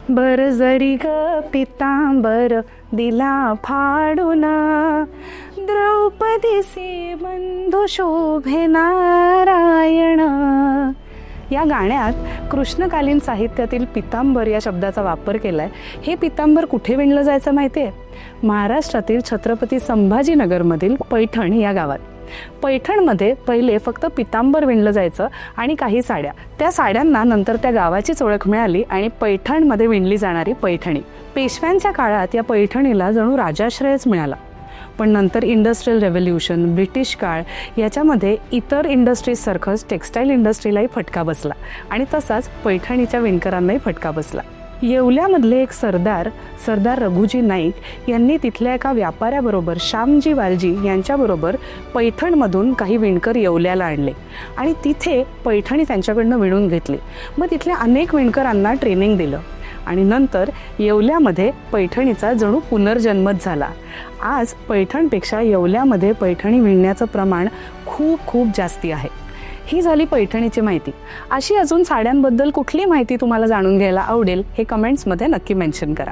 बर जरी ग पितांबर दिला फाडून, द्रौपदीसी बंधू शोभे नारायण. या गाण्यात कृष्णकालीन साहित्यातील पितांबर या शब्दाचा वापर केला आहे. हे पितांबर कुठे विणलं जायचं माहिती आहे? महाराष्ट्रातील छत्रपती संभाजीनगरमधील पैठण या गावात. पैठणमध्ये पहिले फक्त पितांबर विणलं जायचं आणि काही साड्या. त्या साड्यांना नंतर त्या गावाचीच ओळख मिळाली आणि पैठणमध्ये विणली जाणारी पैठणी. पेशव्यांच्या काळात या पैठणीला जणू राजाश्रयच मिळाला. पण नंतर इंडस्ट्रियल रेव्होल्यूशन, ब्रिटिश काळ याच्यामध्ये इतर इंडस्ट्रीजसारखंच टेक्स्टाईल इंडस्ट्रीलाही फटका बसला आणि तसाच पैठणीच्या विणकरांनाही फटका बसला. येवल्यामधले एक सरदार रघुजी नाईक यांनी तिथल्या एका व्यापाऱ्याबरोबर श्यामजी वालजी यांच्याबरोबर पैठणमधून काही विणकर येवल्याला आणले आणि तिथे पैठणी त्यांच्याकडनं विणून घेतली. मग तिथल्या अनेक विणकरांना ट्रेनिंग दिलं आणि नंतर येवल्यामध्ये पैठणीचा जणू पुनर्जन्मच झाला. आज पैठणपेक्षा येवल्यामध्ये पैठणी विणण्याचं प्रमाण खूप खूप जास्ती आहे. ही झाली पैठणीची माहिती. अशी अजून साड्यांबद्दल कुठली माहिती तुम्हाला जाणून घ्यायला आवडेल हे कमेंट्समध्ये नक्की मेन्शन करा.